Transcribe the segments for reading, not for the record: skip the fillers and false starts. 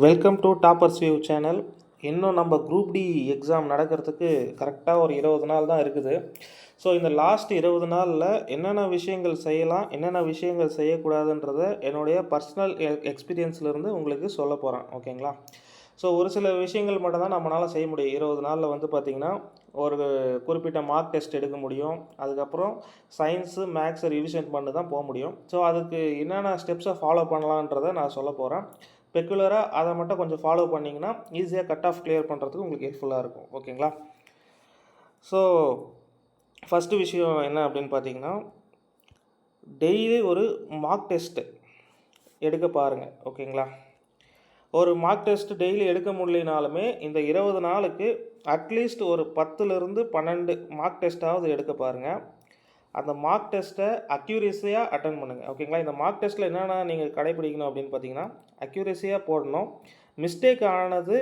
Welcome to toppers view channel. இன்னும் நம்ம group D exam நடக்கிறதுக்கு கரெக்டாக ஒரு 20 நாள் தான் இருக்குது. ஸோ இந்த லாஸ்ட் 20 நாளில் என்னென்ன விஷயங்கள் செய்யலாம், என்னென்ன விஷயங்கள் செய்யக்கூடாதுன்றத என்னுடைய பர்சனல் எக்ஸ்பீரியன்ஸ்லேருந்து உங்களுக்கு சொல்ல போகிறேன். ஓகேங்களா? ஸோ ஒரு சில விஷயங்கள் மட்டும் தான் நம்மளால் செய்ய முடியும். 20 நாளில் வந்து பார்த்திங்கன்னா ஒரு குறிப்பிட்ட மார்க் டெஸ்ட் எடுக்க முடியும். அதுக்கப்புறம் சயின்ஸு மேக்ஸை ரிவிஷன் பண்ணி தான் போக முடியும். ஸோ அதுக்கு என்னென்ன ஸ்டெப்ஸை ஃபாலோ பண்ணலான்றதை நான் சொல்ல போகிறேன். பெக்குலராக அதை மட்டும் கொஞ்சம் ஃபாலோ பண்ணிங்கன்னா ஈஸியாக கட் ஆஃப் கிளியர் பண்ணுறதுக்கு உங்களுக்கு ஹெல்ப்ஃபுல்லாக இருக்கும். ஓகேங்களா? ஸோ ஃபஸ்ட்டு விஷயம் என்ன அப்படின்னு பார்த்தீங்கன்னா, டெய்லி ஒரு மார்க் டெஸ்ட்டு எடுக்க பாருங்கள். ஓகேங்களா? ஒரு மார்க் டெஸ்ட்டு டெய்லி எடுக்க முடியலனாலுமே இந்த 20 நாளுக்கு அட்லீஸ்ட் ஒரு 10லேருந்து 12 மார்க் டெஸ்ட்டாவது எடுக்க பாருங்கள். அந்த மார்க் டெஸ்ட்டை அக்யூரேசியாக அட்டன் பண்ணுங்கள். ஓகேங்களா? இந்த மார்க் டெஸ்ட்டில் என்னென்ன நீங்கள் கடைப்பிடிக்கணும் அப்படின்னு பார்த்தீங்கன்னா, அக்யூரேசியாக போடணும். மிஸ்டேக் ஆனது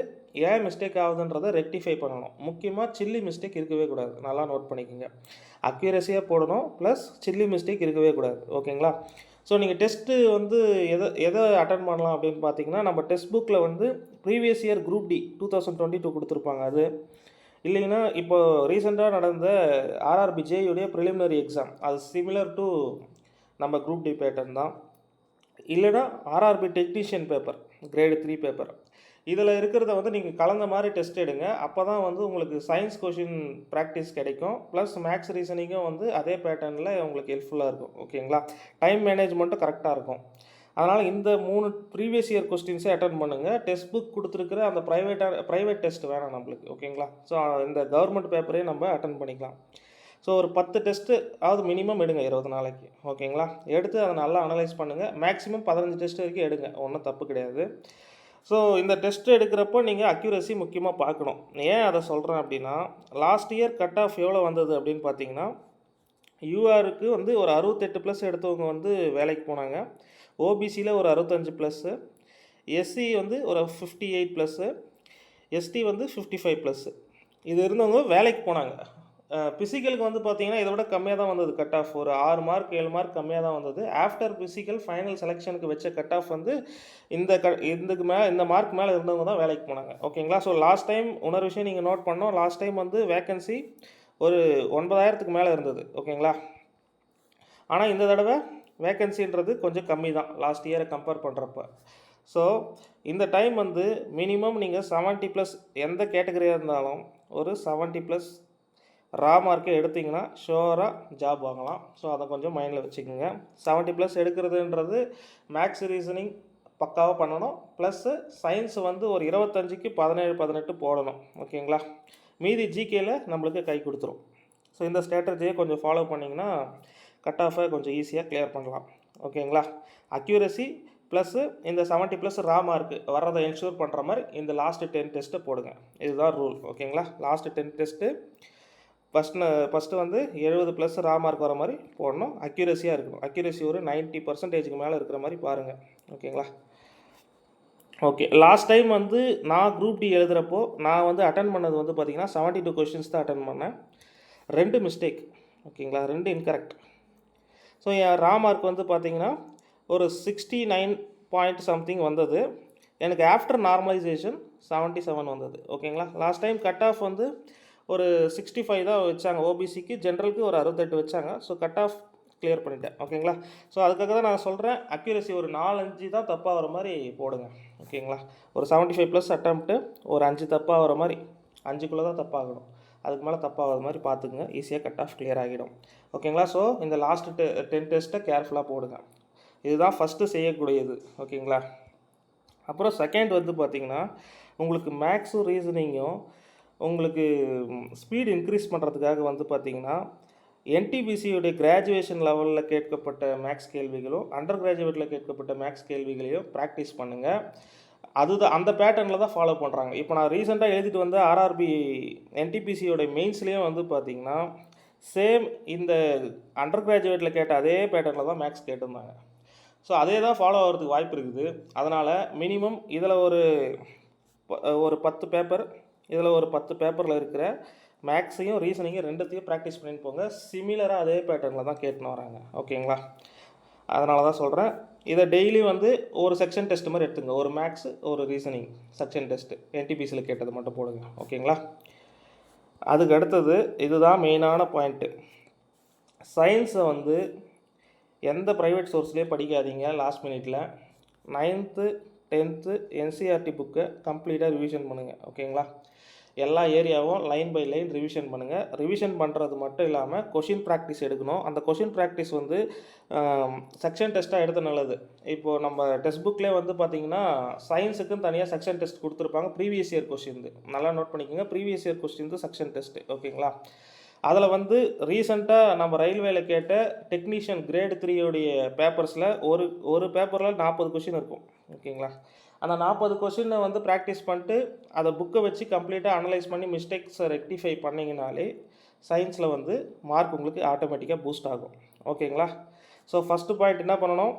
ஏன் மிஸ்டேக் ஆகுதுன்றதை ரெக்டிஃபை பண்ணணும். முக்கியமாக சில்லி மிஸ்டேக் இருக்கவே கூடாது. நல்லா நோட் பண்ணிக்கோங்க. அக்யூரேசியாக போடணும், ப்ளஸ் சில்லி மிஸ்டேக் இருக்கவே கூடாது. ஓகேங்களா? ஸோ நீங்கள் டெஸ்ட்டு வந்து எதை அட்டன் பண்ணலாம் அப்படின்னு பார்த்தீங்கன்னா, நம்ம டெக்ஸ்ட் புக்கில் வந்து ப்ரீவியஸ் இயர் குரூப் டி 2022 கொடுத்துருப்பாங்க. அது இல்லைங்கன்னா இப்போ ரீசெண்டாக நடந்த ஆர்ஆர்பி ஜேயுடைய ப்ரிலிமினரி எக்ஸாம், அது சிமிலர் டு நம்ம குரூப் டி பேட்டர்ன் தான். இல்லைனா RRB technician paper, grade 3 paper, இதில் இருக்கிறத வந்து நீங்கள் கலந்த மாதிரி டெஸ்ட் எடுங்க. அப்போ தான் வந்து உங்களுக்கு சயின்ஸ் கொஷின் ப்ராக்டிஸ் கிடைக்கும், ப்ளஸ் மேக்ஸ் ரீசனிங்கும் வந்து அதே பேட்டர்னில் உங்களுக்கு ஹெல்ப்ஃபுல்லாக இருக்கும். ஓகேங்களா? டைம் மேனேஜ்மெண்ட்டும் கரெக்டாக இருக்கும். அதனால் இந்த 3 ப்ரீவியஸ் இயர் கொஸ்டின்ஸே அட்டன் பண்ணுங்கள். டெக்ஸ்ட் புக் கொடுத்துருக்குற அந்த ப்ரைவேட் டெஸ்ட் வேணாம் நம்மளுக்கு. ஓகேங்களா? ஸோ இந்த கவர்மெண்ட் பேப்பரே நம்ம அட்டன் பண்ணிக்கலாம். ஸோ ஒரு 10 டெஸ்ட்டு ஆவது மினிமம் எடுங்க 20 நாளைக்கு. ஓகேங்களா? எடுத்து அதை நல்லா அனலைஸ் பண்ணுங்கள். மேக்ஸிமம் 15 டெஸ்ட் வரைக்கும் எடுங்க. ஒன்றும் தப்பு கிடையாது. ஸோ இந்த டெஸ்ட் எடுக்கிறப்போ நீங்கள் அக்யூரசி முக்கியமாக பார்க்கணும். ஏன் அதை சொல்கிறேன் அப்படின்னா, லாஸ்ட் இயர் கட் ஆஃப் எவ்வளோ வந்தது அப்படின்னு பார்த்தீங்கன்னா, யூஆருக்கு வந்து ஒரு 68+ எடுத்தவங்க வந்து வேலைக்கு போனாங்க. ஓபிசியில் ஒரு 65+, எஸ்சி வந்து ஒரு 58+, எஸ்டி வந்து 55+. இது இருந்தவங்க வேலைக்கு போனாங்க. ஃபிசிக்கலுக்கு வந்து பார்த்தீங்கன்னா இதை விட கம்மியாக தான் வந்தது கட் ஆஃப். ஒரு 6 மார்க் 7 மார்க் கம்மியாக தான் வந்தது. ஆஃப்டர் ஃபிசிக்கல் ஃபைனல் செலெக்ஷனுக்கு வச்ச கட் ஆஃப் வந்து இந்த மார்க் மேலே இருந்தவங்க தான் வேலைக்கு போனாங்க. ஓகேங்களா? ஸோ லாஸ்ட் டைம் இன்னொரு விஷயம் நீங்கள் நோட் பண்ணோம். லாஸ்ட் டைம் வந்து வேக்கன்சி ஒரு 9,000க்கு மேலே இருந்தது. ஓகேங்களா? ஆனால் இந்த தடவை வேக்கன்சின்றது கொஞ்சம் கம்மி தான் லாஸ்ட் இயரை கம்பேர் பண்ணுறப்ப. ஸோ இந்த டைம் வந்து மினிமம் நீங்கள் 70+ எந்த கேட்டகரியாக இருந்தாலும் ஒரு 70+ ரா மார்க்கை எடுத்திங்கன்னா ஷோராக ஜாப் வாங்கலாம். ஸோ அதை கொஞ்சம் மைண்டில் வச்சுக்கோங்க. 70+ எடுக்கிறதுன்றது மேக்ஸ் ரீசனிங் பக்காவாக பண்ணணும். ப்ளஸ்ஸு சயின்ஸ் வந்து ஒரு 25க்கு 17 18 போடணும். ஓகேங்களா? மீதி ஜிகேயில் நம்மளுக்கு கை கொடுத்துரும். ஸோ இந்த ஸ்ட்ராட்டஜியை கொஞ்சம் ஃபாலோ பண்ணிங்கன்னா கட் ஆஃபை கொஞ்சம் ஈஸியாக கிளியர் பண்ணலாம். ஓகேங்களா? அக்யூரசி ப்ளஸ்ஸு இந்த 70+ ரா மார்க்கு வர்றதை என்ஷூர் பண்ணுற மாதிரி இந்த லாஸ்ட்டு 10 டெஸ்ட்டை போடுங்க. இதுதான் ரூல். ஓகேங்களா? லாஸ்ட்டு 10 டெஸ்ட்டு ஃபஸ்ட்டு வந்து 70+ ரா மார்க் வர மாதிரி போடணும். அக்யூரஸியாக இருக்கணும். அக்யூரஸி ஒரு 90%க்கு மேலே இருக்கிற மாதிரி பாருங்கள். ஓகேங்களா? ஓகே. லாஸ்ட் டைம் வந்து நான் குரூப் டி எழுதுகிறப்போ நான் வந்து அட்டன் பண்ணது வந்து பார்த்திங்கன்னா 72 கொஷின்ஸ் தான் அட்டன் பண்ணேன். 2 மிஸ்டேக். ஓகேங்களா? 2 இன்கரெக்ட். ஸோ என் ரா மார்க் வந்து பார்த்திங்கன்னா ஒரு 69 பாயிண்ட் சம்திங் வந்தது. எனக்கு ஆஃப்டர் நார்மலைசேஷன் 77 வந்தது. ஓகேங்களா? லாஸ்ட் டைம் கட் ஆஃப் வந்து ஒரு 65 தான் வச்சாங்க. ஓபிசிக்கு, ஜென்ரலுக்கு ஒரு 68 வச்சாங்க. ஸோ கட் ஆஃப் கிளியர் பண்ணிட்டேன். ஓகேங்களா? ஸோ அதுக்காக தான் நான் சொல்கிறேன், அக்யூரசி ஒரு 4-5 தான் தப்பாக வர மாதிரி போடுங்க. ஓகேங்களா? ஒரு 75+ அட்டம்ப்ட்டு ஒரு 5 தப்பாக வர மாதிரி, 5க்குள்ளே தான் தப்பாகணும். அதுக்கு மேலே தப்பாகாத மாதிரி பார்த்துக்குங்க. ஈஸியாக கட் ஆஃப் கிளியர் ஆகிடும். ஓகேங்களா? ஸோ இந்த லாஸ்ட்டு 10 டெஸ்ட்டை கேர்ஃபுல்லாக போடுங்க. இதுதான் ஃபஸ்ட்டு செய்யக்கூடியது. ஓகேங்களா? அப்புறம் செகண்ட் வந்து பார்த்திங்கன்னா, உங்களுக்கு மேக்ஸும் ரீசனிங்கும் உங்களுக்கு ஸ்பீடு இன்க்ரீஸ் பண்ணுறதுக்காக வந்து பார்த்திங்கன்னா, என்டிபிசியுடைய கிராஜுவேஷன் லெவலில் கேட்கப்பட்ட மேக்ஸ் கேள்விகளும் அண்டர் கிராஜுவேட்டில் கேட்கப்பட்ட மேக்ஸ் கேள்விகளையும் ப்ராக்டிஸ் பண்ணுங்கள். அதுதான் அந்த பேட்டர்னில் தான் ஃபாலோ பண்ணுறாங்க. இப்போ நான் ரீசெண்டாக எழுதிட்டு வந்த ஆர்ஆர்பி என்டிபிசியோடைய மெயின்ஸ்லேயும் வந்து பார்த்திங்கன்னா சேம் இந்த அண்டர் கிராஜுவேட்டில் கேட்ட அதே பேட்டர்னில் தான் மேக்ஸ் கேட்டிருந்தாங்க. ஸோ அதே தான் ஃபாலோ ஆகிறதுக்கு வாய்ப்பு இருக்குது. அதனால் மினிமம் இதில் ஒரு 10 பேப்பர், இதில் ஒரு 10 பேப்பரில் இருக்கிற மேக்ஸையும் ரீசனிங்கும் ரெண்டுத்தையும் ப்ராக்டிஸ் பண்ணிட்டு போங்க. சிமிலராக அதே பேட்டர்னில் தான் கேட்டுன்னு வராங்க. ஓகேங்களா? அதனால தான் சொல்கிறேன், இதை டெய்லி வந்து ஒரு செக்ஷன் டெஸ்ட் மாதிரி எடுத்துங்க. ஒரு மேக்ஸு, ஒரு ரீசனிங் செக்ஷன் டெஸ்ட்டு என்டிபிசியில் கேட்டது மட்டும் போடுங்க. ஓகேங்களா? அதுக்கு அடுத்தது இதுதான் மெயினான பாயிண்ட்டு. சயின்ஸை வந்து எந்த ப்ரைவேட் சோர்ஸ்லேயே படிக்காதீங்க. லாஸ்ட் மினிட்ல 9th 10th என்சிஆர்டி புக்கை கம்ப்ளீட்டாக ரிவிஷன் பண்ணுங்கள். ஓகேங்களா? எல்லா ஏரியாவும் லைன் பை லைன் ரிவிஷன் பண்ணுங்கள். ரிவிஷன் பண்ணுறது மட்டும் இல்லாமல் கொஷின் ப்ராக்டிஸ் எடுக்கணும். அந்த கொஷின் ப்ராக்டிஸ் வந்து செக்ஷன் டெஸ்ட்டாக எடுத்த நல்லது. இப்போது நம்ம டெக்ஸ்ட் புக்லேயே வந்து பார்த்திங்கன்னா சயின்ஸுக்குன்னு தனியாக செக்ஷன் டெஸ்ட் கொடுத்துருப்பாங்க. ப்ரீவியஸ் இயர் கொஸ்டின் நல்லா நோட் பண்ணிக்கோங்க. Previous year question section test. ஓகேங்களா? அதில் வந்து ரீசெண்டாக நம்ம ரயில்வேல கேட்ட டெக்னீஷியன் கிரேட் 3 உடைய பேப்பர்ஸில் ஒரு பேப்பரில் 40 கொஷின் இருக்கும். ஓகேங்களா? அந்த 40 கொஷினை வந்து ப்ராக்டிஸ் பண்ணிட்டு அதை புக்கை வச்சு கம்ப்ளீட்டாக அனலைஸ் பண்ணி மிஸ்டேக்ஸை ரெக்டிஃபை பண்ணிங்கனாலே சயின்ஸில் வந்து மார்க் உங்களுக்கு ஆட்டோமேட்டிக்காக பூஸ்ட் ஆகும். ஓகேங்களா? ஸோ ஃபஸ்ட்டு பாயிண்ட் என்ன பண்ணணும்,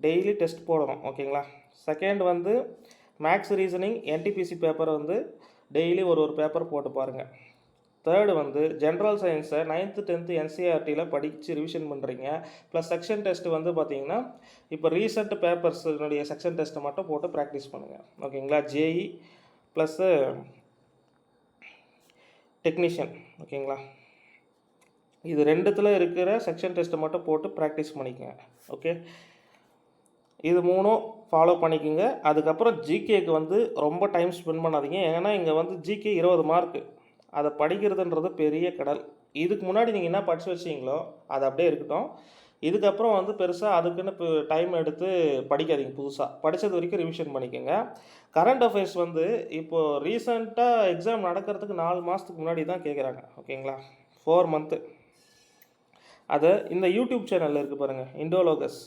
டெய்லி டெஸ்ட் போடணும். ஓகேங்களா? செகண்ட் வந்து மேக்ஸ் ரீசனிங் என்டிபிசி பேப்பரை வந்து டெய்லி ஒரு பேப்பர் போட்டு பாருங்கள். தேர்டு வந்து ஜென்ரல் சயின்ஸை 9th 10th என்சிஆர்டியில் படித்து ரிவிஷன் பண்ணுறீங்க. ப்ளஸ் செக்ஷன் டெஸ்ட்டு வந்து பார்த்திங்கன்னா இப்போ ரீசெண்ட் பேப்பர்ஸினுடைய செக்ஷன் டெஸ்ட்டை மட்டும் போட்டு ப்ராக்டிஸ் பண்ணுங்கள். ஓகேங்களா? JE plus technician. ஓகேங்களா? இது ரெண்டுத்தில் இருக்கிற செக்ஷன் டெஸ்ட்டை மட்டும் போட்டு ப்ராக்டிஸ் பண்ணிக்கோங்க. ஓகே, இது மூணும் ஃபாலோ பண்ணிக்கோங்க. அதுக்கப்புறம் ஜிகேக்கு வந்து ரொம்ப டைம் ஸ்பெண்ட் பண்ணாதீங்க. ஏன்னா இங்கே வந்து ஜிகே 20 மார்க்கு. அதை படிக்கிறதுன்றது பெரிய கடல். இதுக்கு முன்னாடி நீங்கள் என்ன படித்து வச்சிங்களோ அது அப்படியே இருக்கட்டும். இதுக்கப்புறம் வந்து பெருசாக அதுக்குன்னு இப்போ டைம் எடுத்து படிக்காதீங்க. புதுசாக படித்தது வரைக்கும் ரிவிஷன் பண்ணிக்கோங்க. கரண்ட் அஃபேர்ஸ் வந்து இப்போது ரீசெண்டாக எக்ஸாம் நடக்கிறதுக்கு 4 மாதத்துக்கு முன்னாடி தான் கேட்குறாங்க. ஓகேங்களா? 4 மந்த்து. அதை இந்த யூடியூப் சேனலில் இருக்குது பாருங்கள், இண்டோலோகஸ்.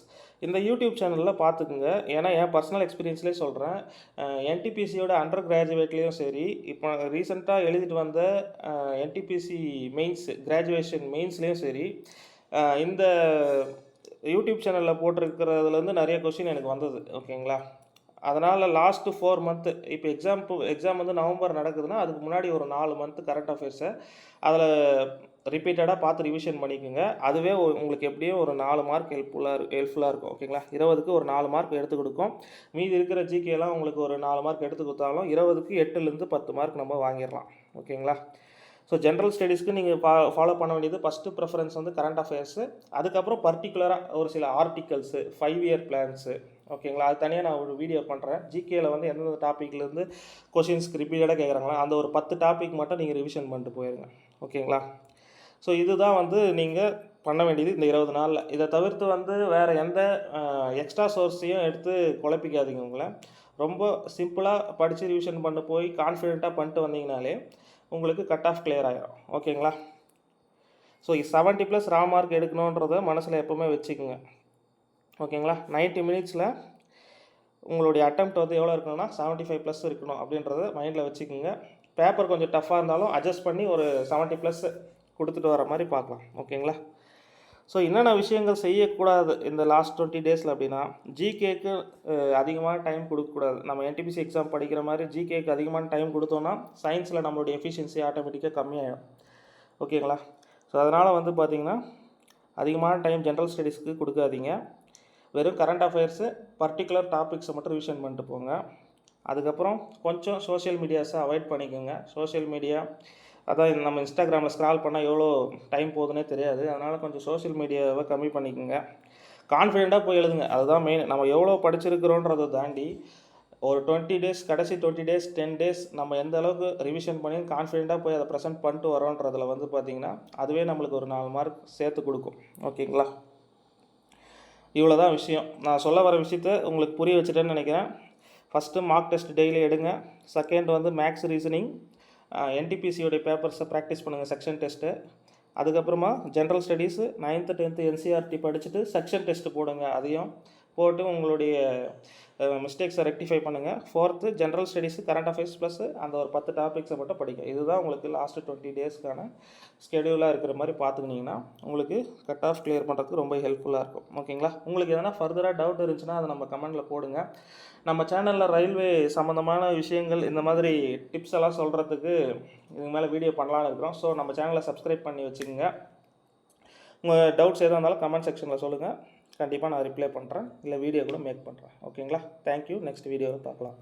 இந்த யூடியூப் சேனலில் பார்த்துக்குங்க. ஏன்னா என் பர்சனல் எக்ஸ்பீரியன்ஸ்லேயே சொல்கிறேன். என்டிபிசியோட அண்டர் கிராஜுவேட்லேயும் சரி, இப்போ ரீசெண்டாக எழுதிட்டு வந்த என்டிபிசி மெயின்ஸ் கிராஜுவேஷன் மெயின்ஸ்லேயும் சரி, இந்த யூடியூப் சேனலில் போட்டிருக்கிறதுலேருந்து நிறைய கொஷின் எனக்கு வந்தது. ஓகேங்களா? அதனால் லாஸ்ட்டு 4 மந்த்து இப்போ எக்ஸாம் வந்து நவம்பர் நடக்குதுன்னா அதுக்கு முன்னாடி ஒரு 4 மந்த்து கரண்ட் அஃபேர்ஸை அதில் ரிப்பீட்டடாக பார்த்து ரிவிஷன் பண்ணிக்கோங்க. அதுவே உங்களுக்கு எப்படியும் ஒரு 4 மார்க் ஹெல்ப்ஃபுல்லாக இருக்கும். ஓகேங்களா? 20க்கு ஒரு 4 மார்க் எடுத்து கொடுக்கும். மீதி இருக்கிற ஜிகேலாம் உங்களுக்கு ஒரு 4 மார்க் எடுத்து கொடுத்தாலும் 20க்கு 8லேருந்து 10 மார்க் நம்ம வாங்கிடலாம். ஓகேங்களா? ஸோ ஜென்ரல் ஸ்டடீஸ்க்கு நீங்கள் ஃபாலோ பண்ண வேண்டியது ஃபஸ்ட்டு ப்ரிஃபரன்ஸ் வந்து கரண்ட் அஃபேர்ஸு. அதுக்கப்புறம் பர்டிகுலராக ஒரு சில ஆர்டிகல்ஸு, 5 இயர் பிளான்ஸு. ஓகேங்களா? அது தனியாக நான் ஒரு வீடியோ பண்ணுறேன். ஜிகேயில் வந்து எந்தெந்த டாப்பிக்லேருந்து கொஷின்ஸ்க்கு ரிப்பீட்டடாக கேட்குறாங்களா அந்த ஒரு 10 டாபிக் மட்டும் நீங்கள் ரிவிஷன் பண்ணிட்டு போயிருங்க. ஓகேங்களா? ஸோ இதுதான் வந்து நீங்கள் பண்ண வேண்டியது இந்த 20 நாளில். இதை தவிர்த்து வந்து வேறு எந்த எக்ஸ்ட்ரா சோர்ஸையும் எடுத்து குழப்பிக்காதீங்க. உங்களை ரொம்ப சிம்பிளாக படித்து ரிவிஷன் பண்ணி போய் கான்ஃபிடெண்ட்டாக பண்ணிட்டு வந்தீங்கனாலே உங்களுக்கு கட் ஆஃப் கிளியர் ஆகிடும். ஓகேங்களா? ஸோ 70+ ரா மார்க் எடுக்கணுன்றதை மனசில் எப்போவுமே வச்சுக்கோங்க. ஓகேங்களா? 90 மினிட்ஸில் உங்களுடைய அட்டெம்ப்ட் வந்து எவ்வளோ இருக்கணும்னா 75+ இருக்கணும் அப்படின்றத மைண்டில் வச்சுக்கோங்க. பேப்பர் கொஞ்சம் டஃப்பாக இருந்தாலும் அட்ஜஸ்ட் பண்ணி ஒரு 70+ கொடுத்துட்டு வர மாதிரி பார்க்கலாம். ஓகேங்களா? ஸோ என்னென்ன விஷயங்கள் செய்யக்கூடாது இந்த லாஸ்ட் 20 டேஸில் அப்படின்னா, ஜிகேக்கு அதிகமான டைம் கொடுக்கக்கூடாது. நம்ம என்டிபிசி எக்ஸாம் படிக்கிற மாதிரி ஜிகேக்கு அதிகமான டைம் கொடுத்தோன்னா சயின்ஸில் நம்மளுடைய எஃபிஷியன்சி ஆட்டோமேட்டிக்காக கம்மியாகிடும். ஓகேங்களா? ஸோ அதனால் வந்து பார்த்திங்கன்னா அதிகமான டைம் ஜென்ரல் ஸ்டடீஸ்க்கு கொடுக்காதீங்க. வெறும் கரண்ட் அஃபேர்ஸு பர்டிகுலர் டாபிக்ஸை மட்டும் ரிவிஷன் பண்ணிட்டு போங்க. அதுக்கப்புறம் கொஞ்சம் சோஷியல் மீடியாஸை அவாய்ட் பண்ணிக்கோங்க. சோஷியல் மீடியா அதான் நம்ம இன்ஸ்டாகிராமில் ஸ்க்ரால் பண்ணால் எவ்வளோ டைம் போகுதுன்னே தெரியாது. அதனால் கொஞ்சம் சோஷியல் மீடியாவை கம்மி பண்ணிக்கோங்க. கான்ஃபிடெண்ட்டாக போய் எழுதுங்க. அதுதான் மெயின். நம்ம எவ்வளோ படிச்சிருக்கிறோன்றதை தாண்டி ஒரு 20 டேஸ் கடைசி 20 டேஸ் 10 டேஸ் நம்ம எந்த அளவுக்கு ரிவிஷன் பண்ணி கான்ஃபிடெண்ட்டாக போய் அதை ப்ரெசென்ட் பண்ணிட்டு வரோன்றதில் வந்து பார்த்திங்கன்னா அதுவே நம்மளுக்கு ஒரு 4 மார்க் சேர்த்து கொடுக்கும். ஓகேங்களா? இவ்வளோ தான் விஷயம். நான் சொல்ல வர விஷயத்த உங்களுக்கு புரிய வச்சுட்டேன்னு நினைக்கிறேன். ஃபஸ்ட்டு மார்க் டெஸ்ட் டெய்லி எடுங்க. செகண்ட் வந்து மேக்ஸ் ரீசனிங் என்டிபிசியோடைய பேப்பர்ஸை ப்ராக்டிஸ் பண்ணுங்கள் செக்ஷன் டெஸ்ட்டு. அதுக்கப்புறமா general studies 9th 10th NCERT படிச்சுட்டு செக்ஷன் டெஸ்ட்டு போடுங்க. அதையும் போட்டு உங்களுடைய மிஸ்டேக்ஸை ரெக்டிஃபை பண்ணுங்கள். 4th general studies current affairs plus அந்த ஒரு 10 டாபிக்ஸை மட்டும் படிங்க. இதுதான் உங்களுக்கு லாஸ்ட்டு 20 டேஸ்க்கான ஸ்கெடியூலாக இருக்கிற மாதிரி பார்த்துக்கிட்டிங்கன்னா உங்களுக்கு கட் ஆஃப் கிளியர் பண்ணுறதுக்கு ரொம்ப ஹெல்ப்ஃபுல்லாக இருக்கும். ஓகேங்களா? உங்களுக்கு எதனா ஃபர்தராக டவுட் இருந்துச்சுன்னா அதை நம்ம கமெண்ட்டில் போடுங்க. நம்ம சேனலில் ரயில்வே சம்மந்தமான விஷயங்கள் இந்த மாதிரி டிப்ஸ் எல்லாம் சொல்கிறதுக்கு இதுக்கு மேலே வீடியோ பண்ணலான்னு இருக்கிறோம். ஸோ நம்ம சேனலை சப்ஸ்கிரைப் பண்ணி வச்சுக்கோங்க. உங்கள் டவுட்ஸ் எதாக இருந்தாலும் கமெண்ட் செக்ஷனில் சொல்லுங்கள். கண்டிப்பாக நான் ரிப்ளை பண்ணுறேன், இல்லை வீடியோ கூட மேக் பண்ணுறேன். ஓகேங்களா? தேங்க்யூ. நெக்ஸ்ட் வீடியோவில் பார்க்கலாம்.